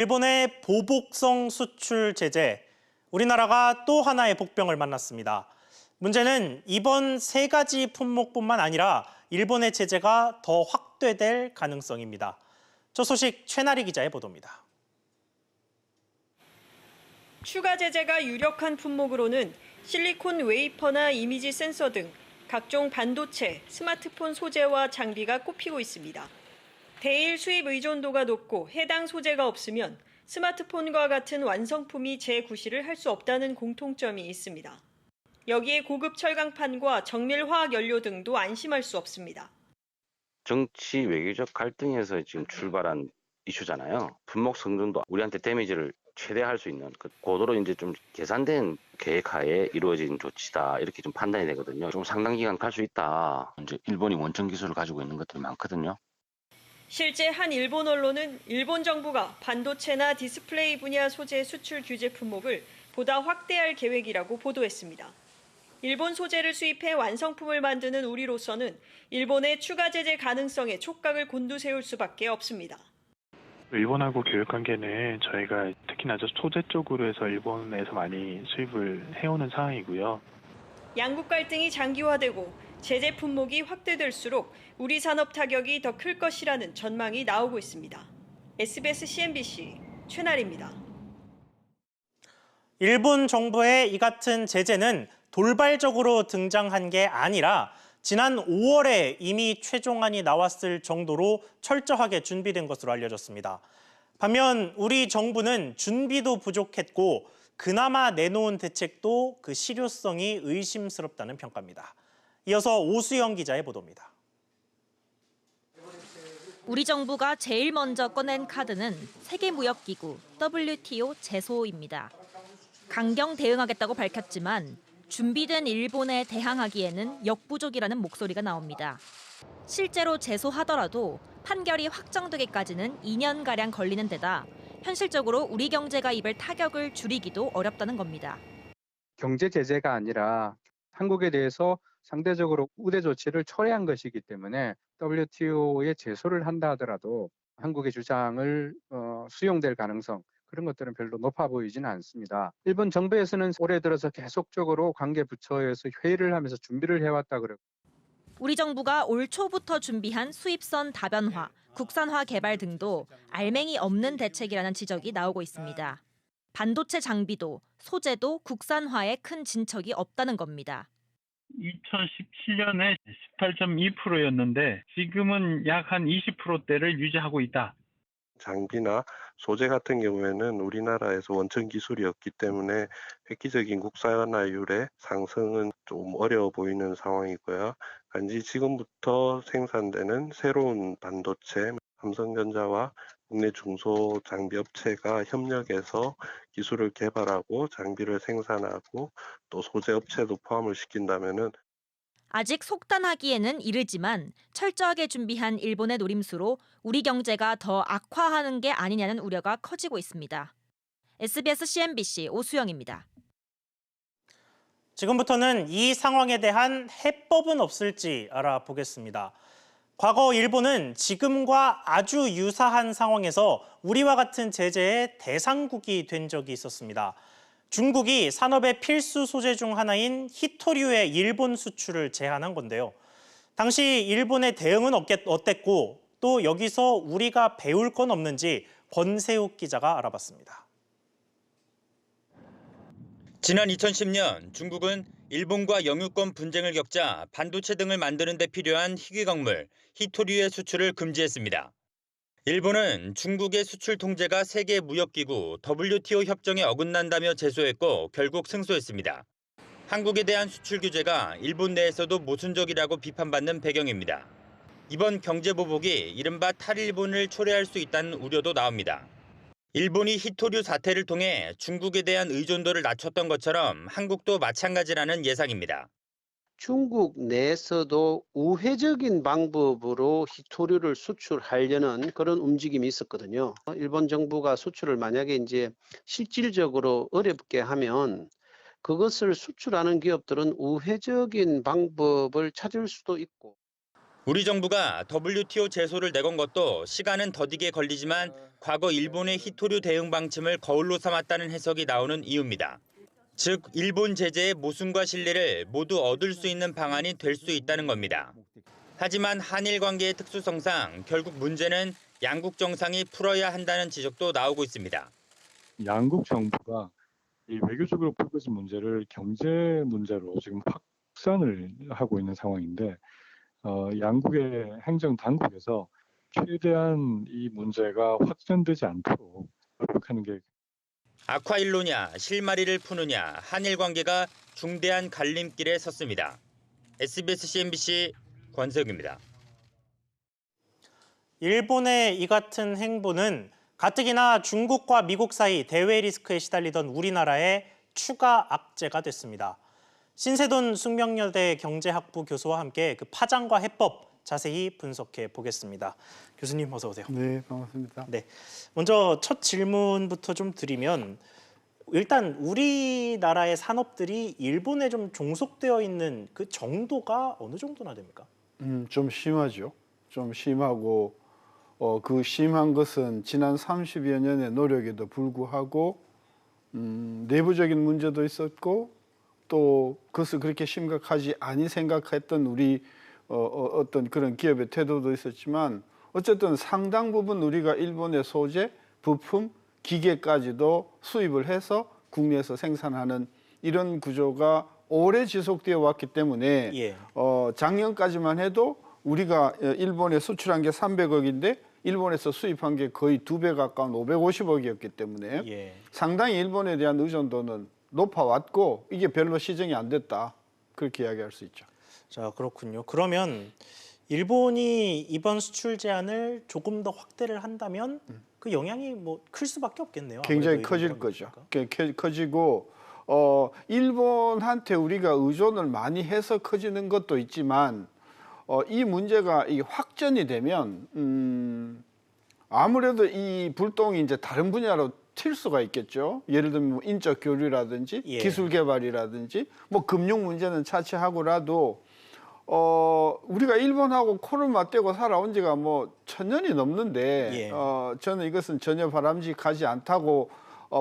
일본의 보복성 수출 제재, 우리나라가 또 하나의 복병을 만났습니다. 문제는 이번 세 가지 품목뿐만 아니라 일본의 제재가 더 확대될 가능성입니다. 저 소식 최나리 기자의 보도입니다. 추가 제재가 유력한 품목으로는 실리콘 웨이퍼나 이미지 센서 등 각종 반도체, 스마트폰 소재와 장비가 꼽히고 있습니다. 대일 수입 의존도가 높고 해당 소재가 없으면 스마트폰과 같은 완성품이 재구시를 할 수 없다는 공통점이 있습니다. 여기에 고급 철강판과 정밀 화학 연료 등도 안심할 수 없습니다. 정치 외교적 갈등에서 지금 출발한 이슈잖아요. 품목 성능도 우리한테 데미지를 최대화할 수 있는 고도로 이제 좀 계산된 계획하에 이루어진 조치다 이렇게 좀 판단이 되거든요. 좀 상당 기간 갈 수 있다. 이제 일본이 원천 기술을 가지고 있는 것들이 많거든요. 실제 한 일본 언론은 일본 정부가 반도체나 디스플레이 분야 소재 수출 규제 품목을 보다 확대할 계획이라고 보도했습니다. 일본 소재를 수입해 완성품을 만드는 우리로서는 일본의 추가 제재 가능성에 촉각을 곤두세울 수밖에 없습니다. 일본하고 교역 관계는 저희가 특히나 소재 쪽으로 해서 일본에서 많이 수입을 해오는 상황이고요. 양국 갈등이 장기화되고 제재 품목이 확대될수록 우리 산업 타격이 더 클 것이라는 전망이 나오고 있습니다. SBS CNBC 최나리입니다. 일본 정부의 이 같은 제재는 돌발적으로 등장한 게 아니라 지난 5월에 이미 최종안이 나왔을 정도로 철저하게 준비된 것으로 알려졌습니다. 반면 우리 정부는 준비도 부족했고 그나마 내놓은 대책도 그 실효성이 의심스럽다는 평가입니다. 이어서 오수영 기자의 보도입니다. 우리 정부가 제일 먼저 꺼낸 카드는 세계무역기구 WTO 제소입니다. 강경 대응하겠다고 밝혔지만 준비된 일본에 대항하기에는 역부족이라는 목소리가 나옵니다. 실제로 제소하더라도 판결이 확정되기까지는 2년가량 걸리는 데다 현실적으로 우리 경제가 입을 타격을 줄이기도 어렵다는 겁니다. 경제 제재가 아니라 한국에 대해서 상대적으로 우대 조치를 철회한 것이기 때문에 WTO에 제소를 한다 하더라도 한국의 주장을 수용될 가능성 그런 것들은 별로 높아 보이지는 않습니다. 일본 정부에서는 올해 들어서 계속적으로 관계 부처에서 회의를 하면서 준비를 해왔다 그래요. 우리 정부가 올 초부터 준비한 수입선 다변화, 국산화 개발 등도 알맹이 없는 대책이라는 지적이 나오고 있습니다. 반도체 장비도 소재도 국산화에 큰 진척이 없다는 겁니다. 2017년에 18.2%였는데 지금은 약 한 20%대를 유지하고 있다. 장비나 소재 같은 경우에는 우리나라에서 원천 기술이 없기 때문에 획기적인 국산화율의 상승은 좀 어려워 보이는 상황이고요. 단지 지금부터 생산되는 새로운 반도체, 삼성전자와 국내 중소장비업체가 협력해서 기술을 개발하고 장비를 생산하고 또 소재 업체도 포함을 시킨다면은 아직 속단하기에는 이르지만 철저하게 준비한 일본의 노림수로 우리 경제가 더 악화하는 게 아니냐는 우려가 커지고 있습니다. SBS CNBC 오수영입니다. 지금부터는 이 상황에 대한 해법은 없을지 알아보겠습니다. 과거 일본은 지금과 아주 유사한 상황에서 우리와 같은 제재의 대상국이 된 적이 있었습니다. 중국이 산업의 필수 소재 중 하나인 히토류의 일본 수출을 제한한 건데요. 당시 일본의 대응은 어땠고 또 여기서 우리가 배울 건 없는지 권세욱 기자가 알아봤습니다. 지난 2010년 중국은 일본과 영유권 분쟁을 겪자 반도체 등을 만드는 데 필요한 희귀광물, 히토류의 수출을 금지했습니다. 일본은 중국의 수출 통제가 세계무역기구 WTO 협정에 어긋난다며 제소했고 결국 승소했습니다. 한국에 대한 수출 규제가 일본 내에서도 모순적이라고 비판받는 배경입니다. 이번 경제보복이 이른바 탈일본을 초래할 수 있다는 우려도 나옵니다. 일본이 히토류 사태를 통해 중국에 대한 의존도를 낮췄던 것처럼 한국도 마찬가지라는 예상입니다. 중국 내에서도 우회적인 방법으로 히토류를 수출하려는 그런 움직임이 있었거든요. 일본 정부가 수출을 만약에 이제 실질적으로 어렵게 하면 그것을 수출하는 기업들은 우회적인 방법을 찾을 수도 있고. 우리 정부가 WTO 제소를 내건 것도 시간은 더디게 걸리지만 과거 일본의 히토류 대응 방침을 거울로 삼았다는 해석이 나오는 이유입니다. 즉, 일본 제재의 모순과 신뢰를 모두 얻을 수 있는 방안이 될 수 있다는 겁니다. 하지만 한일 관계의 특수성상 결국 문제는 양국 정상이 풀어야 한다는 지적도 나오고 있습니다. 양국 정부가 이 외교적으로 불거진 문제를 경제 문제로 지금 확산을 하고 있는 상황인데 양국의 행정 당국에서 최대한 이 문제가 확전되지 않도록 노력하는 게 악화일로냐 실마리를 푸느냐 한일 관계가 중대한 갈림길에 섰습니다. SBS CNBC 권석입니다. 일본의 이 같은 행보는 가뜩이나 중국과 미국 사이 대외 리스크에 시달리던 우리나라의 추가 악재가 됐습니다. 신세돈 숙명여대 경제학부 교수와 함께 그 파장과 해법 자세히 분석해 보겠습니다. 교수님 어서 오세요. 네, 반갑습니다. 네, 먼저 첫 질문부터 좀 드리면 일단 우리나라의 산업들이 일본에 좀 종속되어 있는 그 정도가 어느 정도나 됩니까? 좀 심하죠. 좀 심하고 그 심한 것은 지난 30여 년의 노력에도 불구하고 내부적인 문제도 있었고 또 그것을 그렇게 심각하지 아니 생각했던 우리 어떤 그런 기업의 태도도 있었지만 어쨌든 상당 부분 우리가 일본의 소재, 부품, 기계까지도 수입을 해서 국내에서 생산하는 이런 구조가 오래 지속되어 왔기 때문에 작년까지만 해도 우리가 일본에 수출한 게 300억인데 일본에서 수입한 게 거의 2배 가까운 550억이었기 때문에 상당히 일본에 대한 의존도는 높아왔고 이게 별로 시정이 안 됐다. 그렇게 이야기할 수 있죠. 자, 그렇군요. 그러면 일본이 이번 수출 제한을 조금 더 확대를 한다면 그 영향이 뭐 클 수밖에 없겠네요. 굉장히 커질 거죠. 커지고 일본한테 우리가 의존을 많이 해서 커지는 것도 있지만 이 문제가 이 확전이 되면 아무래도 이 불똥이 이제 다른 분야로 튈 수가 있겠죠. 예를 들면 뭐 인적 교류라든지 기술 개발이라든지 뭐 금융 문제는 차치하고라도 우리가 일본하고 코를 맞대고 살아온 지가 뭐 1000년이 넘는데 저는 이것은 전혀 바람직하지 않다고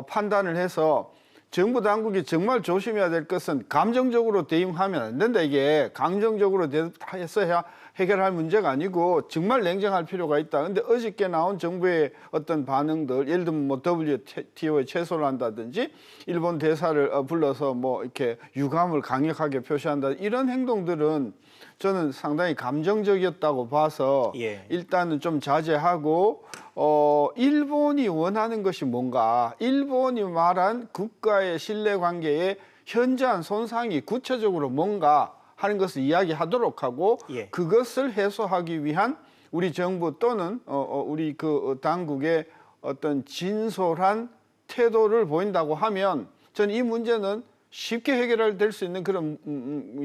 판단을 해서 정부 당국이 정말 조심해야 될 것은 감정적으로 대응하면 안 된다. 이게 감정적으로 해서 해결할 문제가 아니고 정말 냉정할 필요가 있다. 근데 어저께 나온 정부의 어떤 반응들, 예를 들면 뭐 WTO에 최소를 한다든지 일본 대사를 불러서 뭐 이렇게 유감을 강력하게 표시한다. 이런 행동들은 저는 상당히 감정적이었다고 봐서 일단은 좀 자제하고 일본이 원하는 것이 뭔가, 일본이 말한 국가의 신뢰관계에 현저한 손상이 구체적으로 뭔가 하는 것을 이야기하도록 하고 그것을 해소하기 위한 우리 정부 또는 우리 그 당국의 어떤 진솔한 태도를 보인다고 하면 저는 이 문제는 쉽게 해결될 수 있는 그런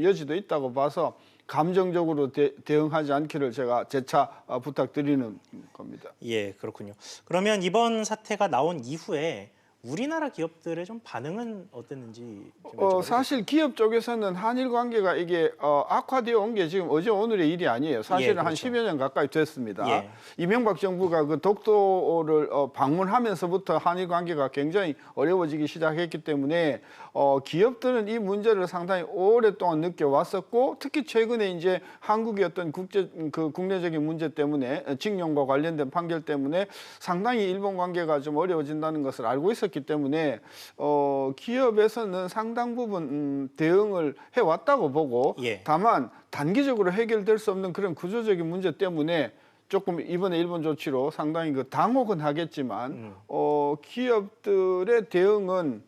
여지도 있다고 봐서 감정적으로 대응하지 않기를 제가 재차 부탁드리는 겁니다. 예, 그렇군요. 그러면 이번 사태가 나온 이후에 우리나라 기업들의 좀 반응은 어땠는지 사실 기업 쪽에서는 한일 관계가 이게 악화되어 온 게 지금 어제 오늘의 일이 아니에요. 사실은 한 10여 년 가까이 됐습니다. 이명박 정부가 그 독도를 방문하면서부터 한일 관계가 굉장히 어려워지기 시작했기 때문에 기업들은 이 문제를 상당히 오랫동안 느껴왔었고 특히 최근에 이제 한국의 어떤 국내적인 문제 때문에 징용과 관련된 판결 때문에 상당히 일본 관계가 좀 어려워진다는 것을 알고 있었기 때문에 기업에서는 상당 부분 대응을 해왔다고 보고 다만 단기적으로 해결될 수 없는 그런 구조적인 문제 때문에 조금 이번에 일본 조치로 상당히 그 당혹은 하겠지만 기업들의 대응은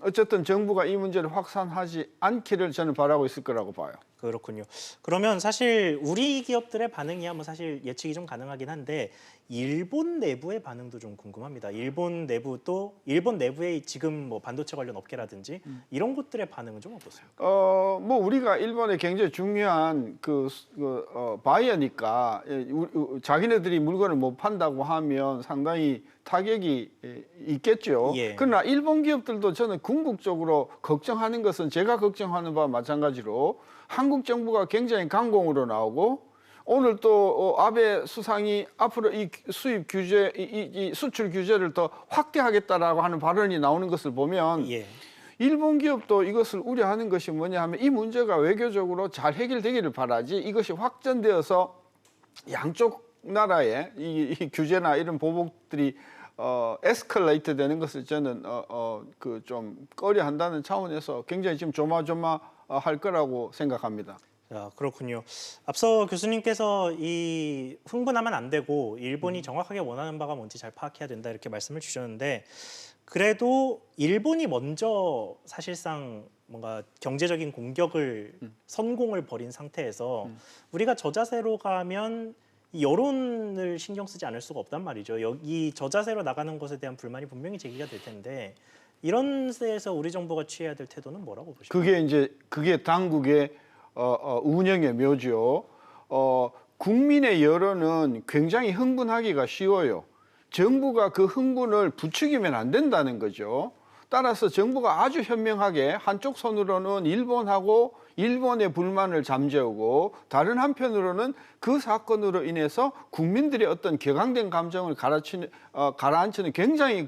어쨌든 정부가 이 문제를 확산하지 않기를 저는 바라고 있을 거라고 봐요. 그렇군요. 그러면 사실 우리 기업들의 반응이야 뭐 사실 예측이 좀 가능하긴 한데 일본 내부의 반응도 좀 궁금합니다. 일본 내부의 지금 뭐 반도체 관련 업계라든지 이런 곳들의 반응은 좀 어떻습니까? 뭐 우리가 일본의 굉장히 중요한 바이어니까 자기네들이 물건을 못 판다고 하면 상당히 타격이 있겠죠. 그러나 일본 기업들도 저는 궁극적으로 걱정하는 것은 제가 걱정하는 바와 마찬가지로 한국 정부가 굉장히 강공으로 나오고 오늘 또 아베 수상이 앞으로 이 수입 규제, 이 수출 규제를 더 확대하겠다라고 하는 발언이 나오는 것을 보면 예. 일본 기업도 이것을 우려하는 것이 뭐냐 하면 이 문제가 외교적으로 잘 해결되기를 바라지 이것이 확전되어서 양쪽 나라의 이 규제나 이런 보복들이 에스컬레이트 되는 것을 저는 그 좀 꺼려한다는 차원에서 굉장히 지금 조마조마할 거라고 생각합니다. 자, 그렇군요. 앞서 교수님께서 이 흥분하면 안 되고 일본이 정확하게 원하는 바가 뭔지 잘 파악해야 된다 이렇게 말씀을 주셨는데 그래도 일본이 먼저 사실상 뭔가 경제적인 공격을 선공을 벌인 상태에서 우리가 저자세로 가면 이 여론을 신경 쓰지 않을 수가 없단 말이죠. 이 저자세로 나가는 것에 대한 불만이 분명히 제기가 될 텐데 이런 데에서 우리 정부가 취해야 될 태도는 뭐라고 보십니까? 그게 당국의 운영의 묘지요. 국민의 여론은 굉장히 흥분하기가 쉬워요. 정부가 그 흥분을 부추기면 안 된다는 거죠. 따라서 정부가 아주 현명하게 한쪽 손으로는 일본하고 일본의 불만을 잠재우고 다른 한편으로는 그 사건으로 인해서 국민들의 어떤 격앙된 감정을 가라앉히는 굉장히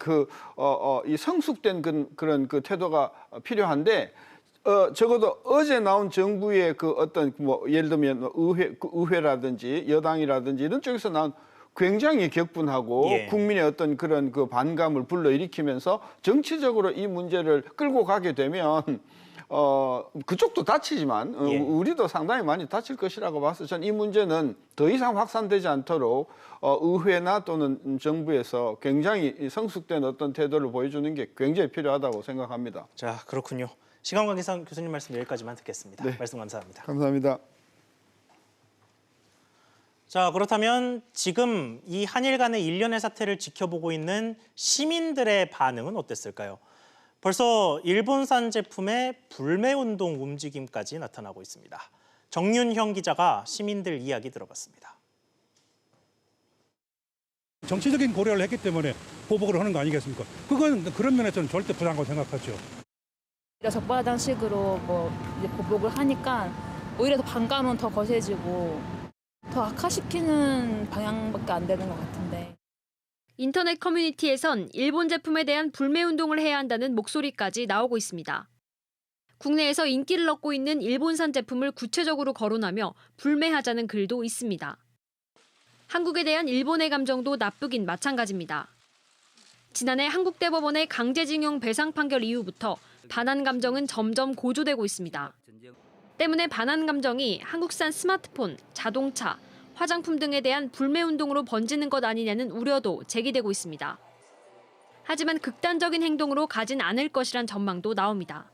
이 성숙된 그런 그 태도가 필요한데 적어도 어제 나온 정부의 그 어떤 뭐 예를 들면 의회라든지 여당이라든지 이런 쪽에서 나온 굉장히 격분하고 예. 국민의 어떤 그런 그 반감을 불러일으키면서 정치적으로 이 문제를 끌고 가게 되면 그쪽도 다치지만 예. 우리도 상당히 많이 다칠 것이라고 봐서 전 이 문제는 더 이상 확산되지 않도록 의회나 또는 정부에서 굉장히 성숙된 어떤 태도를 보여주는 게 굉장히 필요하다고 생각합니다. 자, 그렇군요. 시간 관계상 교수님 말씀 여기까지만 듣겠습니다. 네. 말씀 감사합니다. 감사합니다. 자, 그렇다면 지금 이 한일 간의 일련의 사태를 지켜보고 있는 시민들의 반응은 어땠을까요? 벌써 일본산 제품의 불매운동 움직임까지 나타나고 있습니다. 정윤형 기자가 시민들 이야기 들어봤습니다. 정치적인 고려를 했기 때문에 보복을 하는 거 아니겠습니까? 그런 면에서는 절대 부당하다고 생각하죠. 적반하장식으로 이제 보복을 하니까 오히려 더 반감은 더 거세지고 더 악화시키는 방향밖에 안 되는 것 같은데. 인터넷 커뮤니티에선 일본 제품에 대한 불매운동을 해야 한다는 목소리까지 나오고 있습니다. 국내에서 인기를 얻고 있는 일본산 제품을 구체적으로 거론하며 불매하자는 글도 있습니다. 한국에 대한 일본의 감정도 나쁘긴 마찬가지입니다. 지난해 한국대법원의 강제징용 배상 판결 이후부터 반한 감정은 점점 고조되고 있습니다. 때문에 반한 감정이 한국산 스마트폰, 자동차, 화장품 등에 대한 불매운동으로 번지는 것 아니냐는 우려도 제기되고 있습니다. 하지만 극단적인 행동으로 가진 않을 것이란 전망도 나옵니다.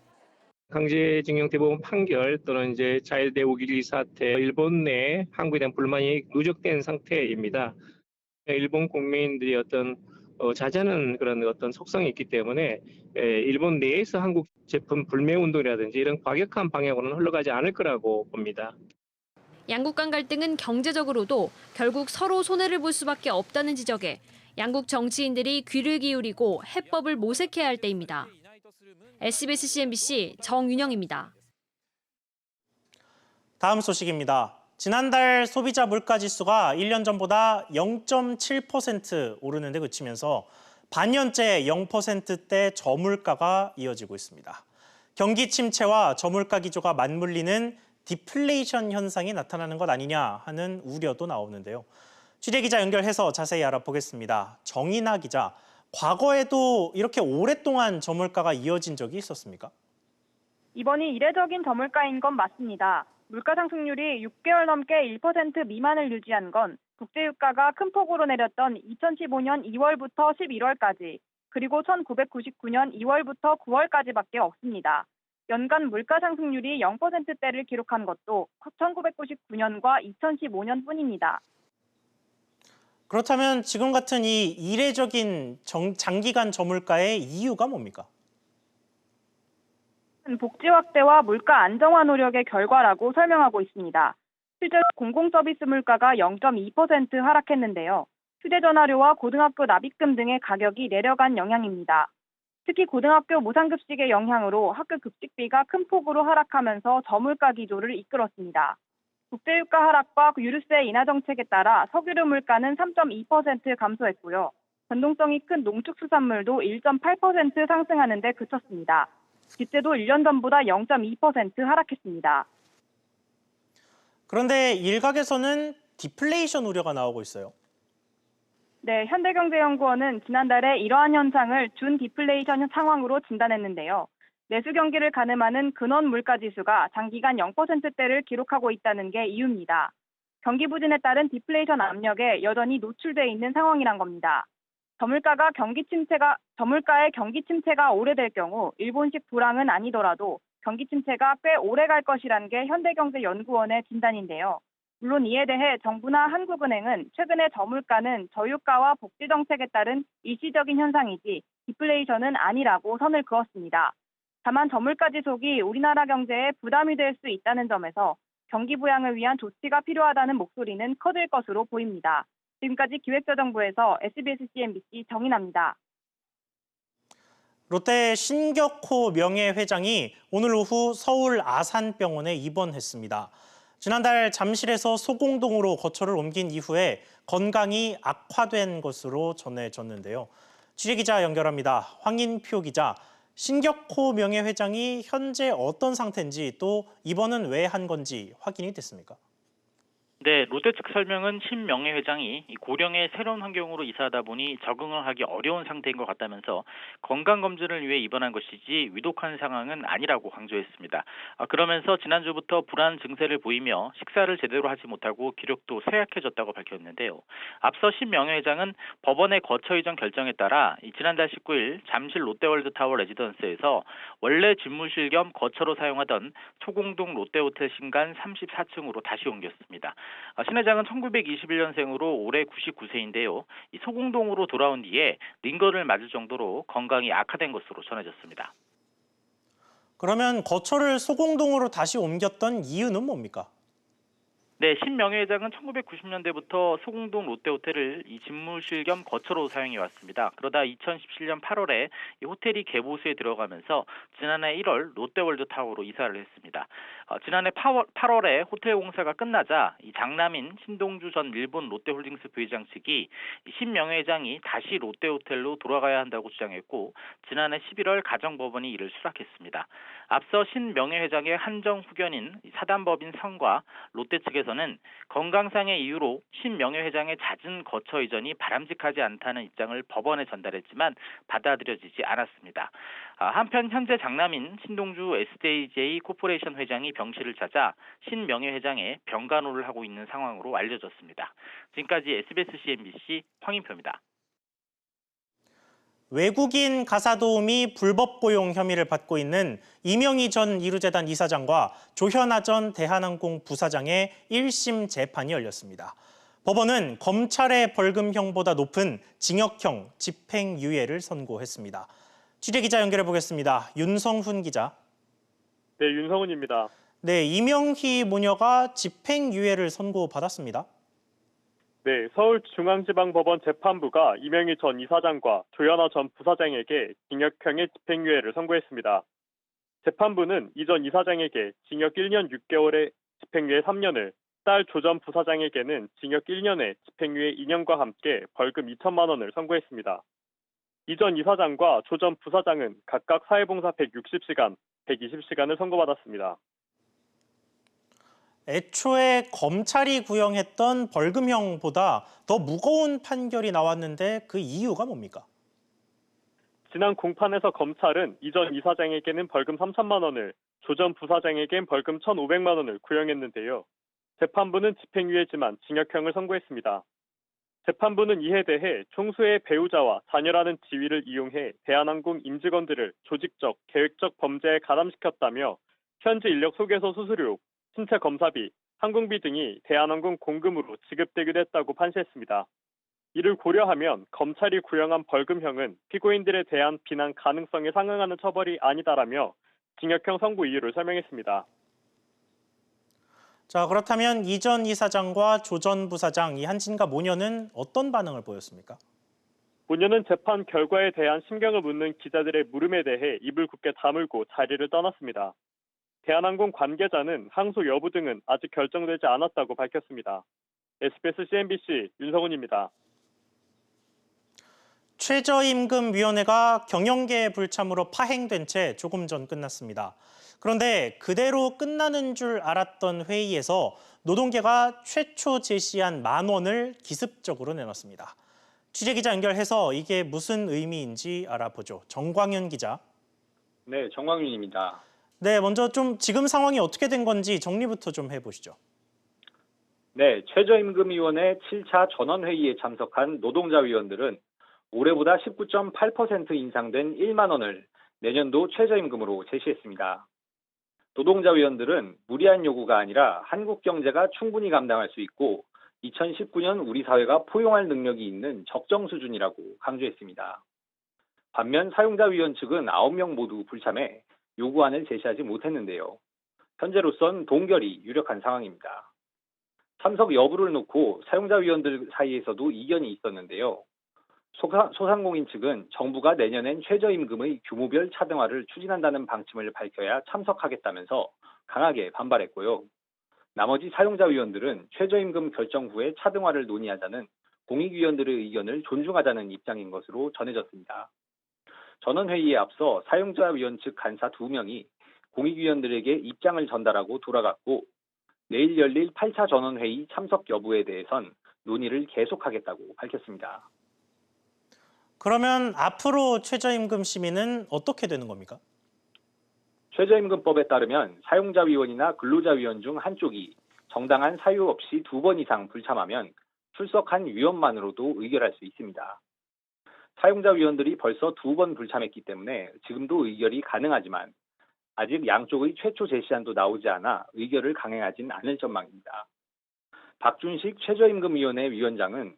강제징용 대법원 판결 또는 이제 자일대 우기리 사태, 일본 내 한국에 대한 불만이 누적된 상태입니다. 일본 국민들이 어떤 자제하는 그런 어떤 속성이 있기 때문에 일본 내에서 한국 제품 불매 운동이라든지 이런 과격한 방향으로는 흘러가지 않을 거라고 봅니다. 양국 간 갈등은 경제적으로도 결국 서로 손해를 볼 수밖에 없다는 지적에 양국 정치인들이 귀를 기울이고 해법을 모색해야 할 때입니다. SBS CNBC 정윤영입니다. 다음 소식입니다. 지난달 소비자 물가지수가 1년 전보다 0.7% 오르는 데 그치면서 반년째 0%대 저물가가 이어지고 있습니다. 경기 침체와 저물가 기조가 맞물리는 디플레이션 현상이 나타나는 것 아니냐 하는 우려도 나오는데요. 취재기자 연결해서 자세히 알아보겠습니다. 정인아 기자, 과거에도 이렇게 오랫동안 저물가가 이어진 적이 있었습니까? 이번이 이례적인 저물가인 건 맞습니다. 물가 상승률이 6개월 넘게 1% 미만을 유지한 건 국제유가가 큰 폭으로 내렸던 2015년 2월부터 11월까지, 그리고 1999년 2월부터 9월까지밖에 없습니다. 연간 물가 상승률이 0%대를 기록한 것도 1999년과 2015년뿐입니다. 그렇다면 지금 같은 이 이례적인 장기간 저물가의 이유가 뭡니까? 복지 확대와 물가 안정화 노력의 결과라고 설명하고 있습니다. 실제로 공공서비스 물가가 0.2% 하락했는데요. 휴대전화료와 고등학교 납입금 등의 가격이 내려간 영향입니다. 특히 고등학교 무상급식의 영향으로 학교 급식비가 큰 폭으로 하락하면서 저물가 기조를 이끌었습니다. 국제유가 하락과 유류세 인하 정책에 따라 석유류 물가는 3.2% 감소했고요. 변동성이 큰 농축수산물도 1.8% 상승하는 데 그쳤습니다. 빚제도 1년 전보다 0.2% 하락했습니다. 그런데 일각에서는 디플레이션 우려가 나오고 있어요. 네, 현대경제연구원은 지난달에 이러한 현상을 준 디플레이션 상황으로 진단했는데요. 내수 경기를 가늠하는 근원 물가 지수가 장기간 0%대를 기록하고 있다는 게 이유입니다. 경기 부진에 따른 디플레이션 압력에 여전히 노출돼 있는 상황이란 겁니다. 저물가의 경기 침체가 오래될 경우 일본식 불황은 아니더라도 경기 침체가 꽤 오래 갈 것이라는 게 현대경제연구원의 진단인데요. 물론 이에 대해 정부나 한국은행은 최근에 저물가는 저유가와 복지 정책에 따른 일시적인 현상이지 디플레이션은 아니라고 선을 그었습니다. 다만 저물가 지속이 우리나라 경제에 부담이 될 수 있다는 점에서 경기 부양을 위한 조치가 필요하다는 목소리는 커질 것으로 보입니다. 지금까지 기획재정부에서 SBS CNBC 정인아입니다. 롯데 신격호 명예회장이 오늘 오후 서울 아산병원에 입원했습니다. 지난달 잠실에서 소공동으로 거처를 옮긴 이후에 건강이 악화된 것으로 전해졌는데요. 취재기자 연결합니다. 황인표 기자, 신격호 명예회장이 현재 어떤 상태인지 또 입원은 왜 한 건지 확인이 됐습니까? 네, 롯데 측 설명은 신 명예회장이 고령의 새로운 환경으로 이사하다 보니 적응을 하기 어려운 상태인 것 같다면서 건강검진을 위해 입원한 것이지 위독한 상황은 아니라고 강조했습니다. 그러면서 지난주부터 불안 증세를 보이며 식사를 제대로 하지 못하고 기력도 쇠약해졌다고 밝혔는데요. 앞서 신 명예회장은 법원의 거처 이전 결정에 따라 지난달 19일 잠실 롯데월드타워 레지던스에서 원래 집무실 겸 거처로 사용하던 소공동 롯데호텔 신간 34층으로 다시 옮겼습니다. 신 회장은 1921년생으로 올해 99세인데요. 이 소공동으로 돌아온 뒤에 링거를 맞을 정도로 건강이 악화된 것으로 전해졌습니다. 그러면 거처를 소공동으로 다시 옮겼던 이유는 뭡니까? 네, 신 명예회장은 1990년대부터 소공동 롯데호텔을 이 집무실 겸 거처로 사용해 왔습니다. 그러다 2017년 8월에 이 호텔이 개보수에 들어가면서 지난해 1월 롯데월드타워로 이사를 했습니다. 지난해 8월에 호텔 공사가 끝나자 이 장남인 신동주 전 일본 롯데홀딩스 부회장 측이 신 명예회장이 다시 롯데호텔로 돌아가야 한다고 주장했고 지난해 11월 가정법원이 이를 수락했습니다. 앞서 신 명예회장의 한정 후견인 사단법인 성과 롯데 측에서는 건강상의 이유로 신 명예회장의 잦은 거처 이전이 바람직하지 않다는 입장을 법원에 전달했지만 받아들여지지 않았습니다. 한편 현재 장남인 신동주 SJJ 코퍼레이션 회장이 병실을 찾아 신 명예회장의 병간호를 하고 있는 상황으로 알려졌습니다. 지금까지 SBS CNBC 황인표입니다. 외국인 가사도우미 불법 고용 혐의를 받고 있는 이명희 전 이루재단 이사장과 조현아 전 대한항공 부사장의 1심 재판이 열렸습니다. 법원은 검찰의 벌금형보다 높은 징역형 집행유예를 선고했습니다. 취재기자 연결해 보겠습니다. 윤성훈 기자. 네, 윤성훈입니다. 네, 이명희 모녀가 집행유예를 선고받았습니다. 네, 서울중앙지방법원 재판부가 이명희 전 이사장과 조현아 전 부사장에게 징역형의 집행유예를 선고했습니다. 재판부는 이 전 이사장에게 징역 1년 6개월에 집행유예 3년을, 딸 조 전 부사장에게는 징역 1년에 집행유예 2년과 함께 벌금 2천만 원을 선고했습니다. 이 전 이사장과 조 전 부사장은 각각 사회봉사 160시간, 120시간을 선고받았습니다. 애초에 검찰이 구형했던 벌금형보다 더 무거운 판결이 나왔는데 그 이유가 뭡니까? 지난 공판에서 검찰은 이 전 이사장에게는 벌금 3천만 원을, 조 전 부사장에겐 벌금 1,500만 원을 구형했는데요. 재판부는 집행유예지만 징역형을 선고했습니다. 재판부는 이에 대해 총수의 배우자와 자녀라는 지위를 이용해 대한항공 임직원들을 조직적, 계획적 범죄에 가담시켰다며 현지 인력 소개서 수수료, 신체 검사비, 항공비 등이 대한항공 공금으로 지급되기도 했다고 판시했습니다. 이를 고려하면 검찰이 구형한 벌금형은 피고인들에 대한 비난 가능성에 상응하는 처벌이 아니다라며 징역형 선고 이유를 설명했습니다. 자, 그렇다면 이 전 이사장과 조 전 부사장, 이 한진과 모녀는 어떤 반응을 보였습니까? 모녀는 재판 결과에 대한 심경을 묻는 기자들의 물음에 대해 입을 굳게 다물고 자리를 떠났습니다. 대한항공 관계자는 항소 여부 등은 아직 결정되지 않았다고 밝혔습니다. SBS CNBC 윤성훈입니다. 최저임금위원회가 경영계 불참으로 파행된 채 조금 전 끝났습니다. 그런데 그대로 끝나는 줄 알았던 회의에서 노동계가 최초 제시한 10,000원을 기습적으로 내놨습니다. 취재기자 연결해서 이게 무슨 의미인지 알아보죠. 정광윤 기자. 네, 정광윤입니다. 네, 먼저 좀 지금 상황이 어떻게 된 건지 정리부터 좀 해보시죠. 네, 최저임금위원회 7차 전원회의에 참석한 노동자 위원들은 올해보다 19.8% 인상된 1만 원을 내년도 최저임금으로 제시했습니다. 노동자 위원들은 무리한 요구가 아니라 한국 경제가 충분히 감당할 수 있고 2019년 우리 사회가 포용할 능력이 있는 적정 수준이라고 강조했습니다. 반면 사용자 위원 측은 9명 모두 불참해 요구안을 제시하지 못했는데요. 현재로선 동결이 유력한 상황입니다. 참석 여부를 놓고 사용자 위원들 사이에서도 이견이 있었는데요. 소상공인 측은 정부가 내년엔 최저임금의 규모별 차등화를 추진한다는 방침을 밝혀야 참석하겠다면서 강하게 반발했고요. 나머지 사용자 위원들은 최저임금 결정 후에 차등화를 논의하자는 공익위원들의 의견을 존중하자는 입장인 것으로 전해졌습니다. 전원회의에 앞서 사용자 위원 측 간사 2명이 공익위원들에게 입장을 전달하고 돌아갔고 내일 열릴 8차 전원회의 참석 여부에 대해선 논의를 계속하겠다고 밝혔습니다. 그러면 앞으로 최저임금 심의는 어떻게 되는 겁니까? 최저임금법에 따르면 사용자위원이나 근로자위원 중 한쪽이 정당한 사유 없이 2번 이상 불참하면 출석한 위원만으로도 의결할 수 있습니다. 사용자위원들이 벌써 2번 불참했기 때문에 지금도 의결이 가능하지만 아직 양쪽의 최초 제시안도 나오지 않아 의결을 강행하진 않을 전망입니다. 박준식 최저임금위원회 위원장은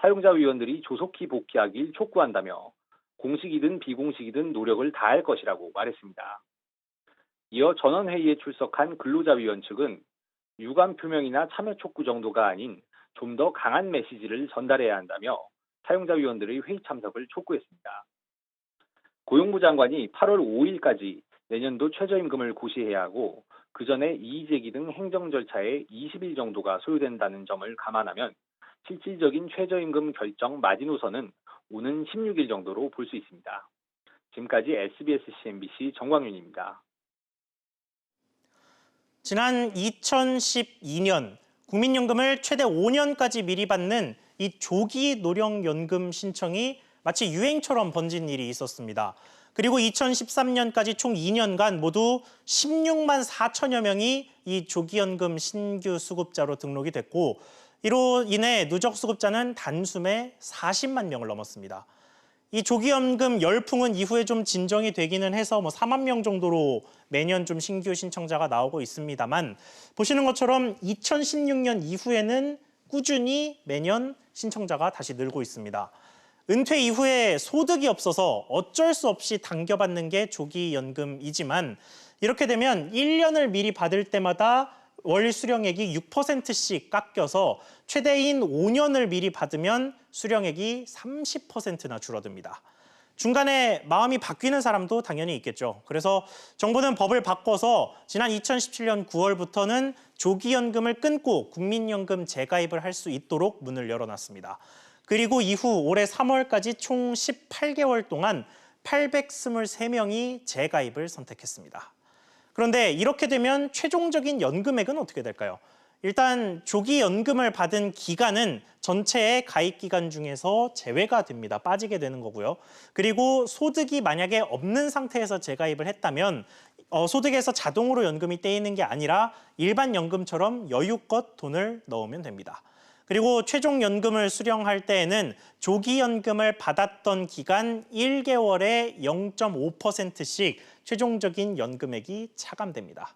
사용자위원들이 조속히 복귀하길 촉구한다며 공식이든 비공식이든 노력을 다할 것이라고 말했습니다. 이어 전원회의에 출석한 근로자위원 측은 유감 표명이나 참여 촉구 정도가 아닌 좀 더 강한 메시지를 전달해야 한다며 사용자위원들의 회의 참석을 촉구했습니다. 고용부 장관이 8월 5일까지 내년도 최저임금을 고시해야 하고 그 전에 이의제기 등 행정 절차에 20일 정도가 소요된다는 점을 감안하면 실질적인 최저임금 결정 마지노선은 오는 16일 정도로 볼 수 있습니다. 지금까지 SBS CNBC 정광윤입니다. 지난 2012년 국민연금을 최대 5년까지 미리 받는 이 조기 노령연금 신청이 마치 유행처럼 번진 일이 있었습니다. 그리고 2013년까지 총 2년간 모두 16만 4천여 명이 이 조기연금 신규 수급자로 등록이 됐고 이로 인해 누적 수급자는 단숨에 40만 명을 넘었습니다. 이 조기연금 열풍은 이후에 좀 진정이 되기는 해서 4만 명 정도로 매년 좀 신규 신청자가 나오고 있습니다만 보시는 것처럼 2016년 이후에는 꾸준히 매년 신청자가 다시 늘고 있습니다. 은퇴 이후에 소득이 없어서 어쩔 수 없이 당겨받는 게 조기연금이지만 이렇게 되면 1년을 미리 받을 때마다 월 수령액이 6%씩 깎여서 최대인 5년을 미리 받으면 수령액이 30%나 줄어듭니다. 중간에 마음이 바뀌는 사람도 당연히 있겠죠. 그래서 정부는 법을 바꿔서 지난 2017년 9월부터는 조기연금을 끊고 국민연금 재가입을 할 수 있도록 문을 열어놨습니다. 그리고 이후 올해 3월까지 총 18개월 동안 823명이 재가입을 선택했습니다. 그런데 이렇게 되면 최종적인 연금액은 어떻게 될까요? 일단 조기연금을 받은 기간은 전체의 가입 기간 중에서 제외가 됩니다. 빠지게 되는 거고요. 그리고 소득이 만약에 없는 상태에서 재가입을 했다면 소득에서 자동으로 연금이 떼이는 게 아니라 일반 연금처럼 여유껏 돈을 넣으면 됩니다. 그리고 최종 연금을 수령할 때에는 조기연금을 받았던 기간 1개월에 0.5%씩 최종적인 연금액이 차감됩니다.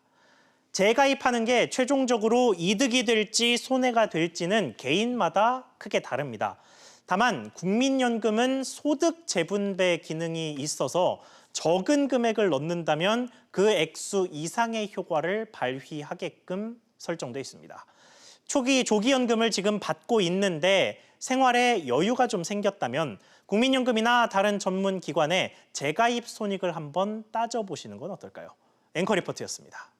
재가입하는 게 최종적으로 이득이 될지 손해가 될지는 개인마다 크게 다릅니다. 다만 국민연금은 소득 재분배 기능이 있어서 적은 금액을 넣는다면 그 액수 이상의 효과를 발휘하게끔 설정돼 있습니다. 초기 조기연금을 지금 받고 있는데 생활에 여유가 좀 생겼다면 국민연금이나 다른 전문 기관에 재가입 손익을 한번 따져보시는 건 어떨까요? 앵커 리포트였습니다.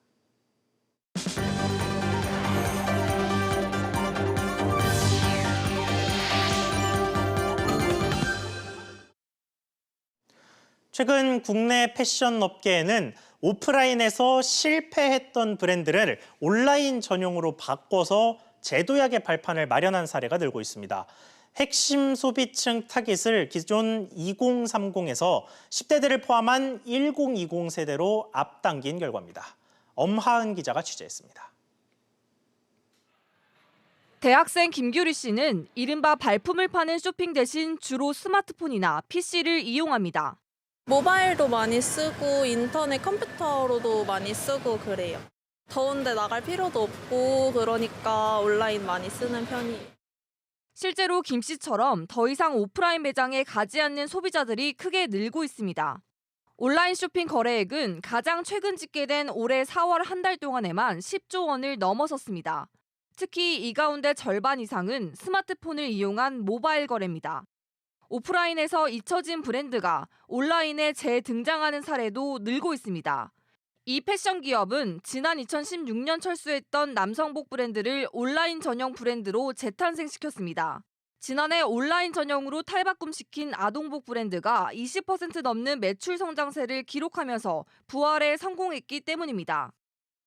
최근 국내 패션 업계에는 오프라인에서 실패했던 브랜드를 온라인 전용으로 바꿔서 제도약의 발판을 마련한 사례가 늘고 있습니다. 핵심 소비층 타깃을 기존 2030에서 10대들을 포함한 1020 세대로 앞당긴 결과입니다. 엄하은 기자가 취재했습니다. 대학생 김규리 씨는 이른바 발품을 파는 쇼핑 대신 주로 스마트폰이나 PC를 이용합니다. 모바일도 많이 쓰고 인터넷 컴퓨터로도 많이 쓰고 그래요. 더운데 나갈 필요도 없고 그러니까 온라인 많이 쓰는 편이에요. 실제로 김 씨처럼 더 이상 오프라인 매장에 가지 않는 소비자들이 크게 늘고 있습니다. 온라인 쇼핑 거래액은 가장 최근 집계된 올해 4월 한 달 동안에만 10조 원을 넘어섰습니다. 특히 이 가운데 절반 이상은 스마트폰을 이용한 모바일 거래입니다. 오프라인에서 잊혀진 브랜드가 온라인에 재등장하는 사례도 늘고 있습니다. 이 패션 기업은 지난 2016년 철수했던 남성복 브랜드를 온라인 전용 브랜드로 재탄생시켰습니다. 지난해 온라인 전용으로 탈바꿈시킨 아동복 브랜드가 20% 넘는 매출 성장세를 기록하면서 부활에 성공했기 때문입니다.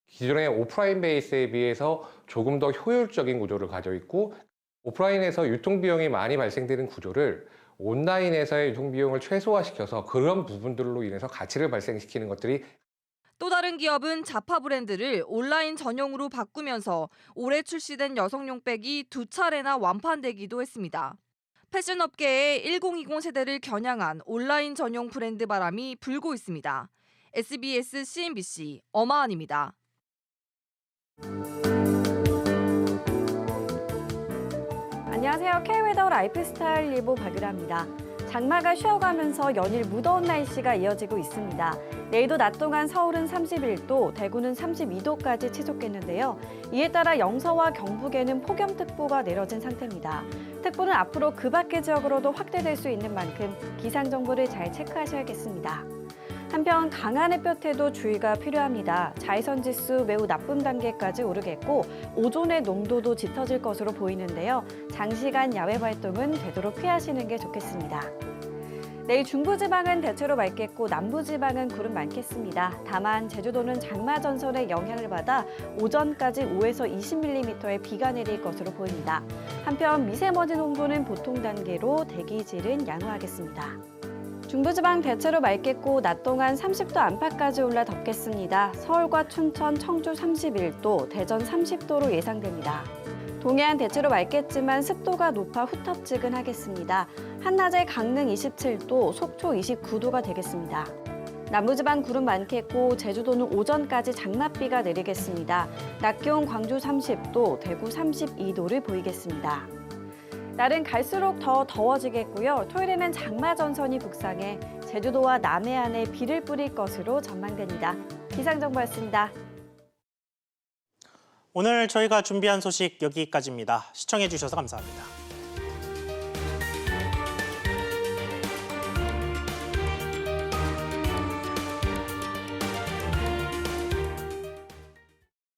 기존의 오프라인 베이스에 비해서 조금 더 효율적인 구조를 가지고 있고 오프라인에서 유통비용이 많이 발생되는 구조를 온라인에서의 유통비용을 최소화시켜서 그런 부분들로 인해서 가치를 발생시키는 것들이 또 다른 기업은 자파 브랜드를 온라인 전용으로 바꾸면서 올해 출시된 여성용 백이 2차례나 완판되기도 했습니다. 패션 업계의 1020 세대를 겨냥한 온라인 전용 브랜드 바람이 불고 있습니다. SBS CNBC 엄하은입니다. 안녕하세요. K웨더 라이프스타일 예보 박유라입니다. 장마가 쉬어가면서 연일 무더운 날씨가 이어지고 있습니다. 내일도 낮 동안 서울은 31도, 대구는 32도까지 치솟겠는데요. 이에 따라 영서와 경북에는 폭염특보가 내려진 상태입니다. 특보는 앞으로 그 밖의 지역으로도 확대될 수 있는 만큼 기상정보를 잘 체크하셔야겠습니다. 한편 강한 햇볕에도 주의가 필요합니다. 자외선지수 매우 나쁨 단계까지 오르겠고 오존의 농도도 짙어질 것으로 보이는데요. 장시간 야외 활동은 되도록 피하시는 게 좋겠습니다. 내일 중부지방은 대체로 맑겠고 남부지방은 구름 많겠습니다. 다만 제주도는 장마 전선의 영향을 받아 오전까지 5에서 20mm의 비가 내릴 것으로 보입니다. 한편 미세먼지 농도는 보통 단계로 대기질은 양호하겠습니다. 중부지방 대체로 맑겠고 낮 동안 30도 안팎까지 올라 덥겠습니다. 서울과 춘천, 청주 31도, 대전 30도로 예상됩니다. 동해안 대체로 맑겠지만 습도가 높아 후텁지근하겠습니다. 한낮에 강릉 27도, 속초 29도가 되겠습니다. 남부지방 구름 많겠고 제주도는 오전까지 장맛비가 내리겠습니다. 낮 기온 광주 30도, 대구 32도를 보이겠습니다. 날은 갈수록 더 더워지겠고요. 토요일에는 장마 전선이 북상해 제주도와 남해안에 비를 뿌릴 것으로 전망됩니다. 기상정보였습니다. 오늘 저희가 준비한 소식 여기까지입니다. 시청해주셔서 감사합니다.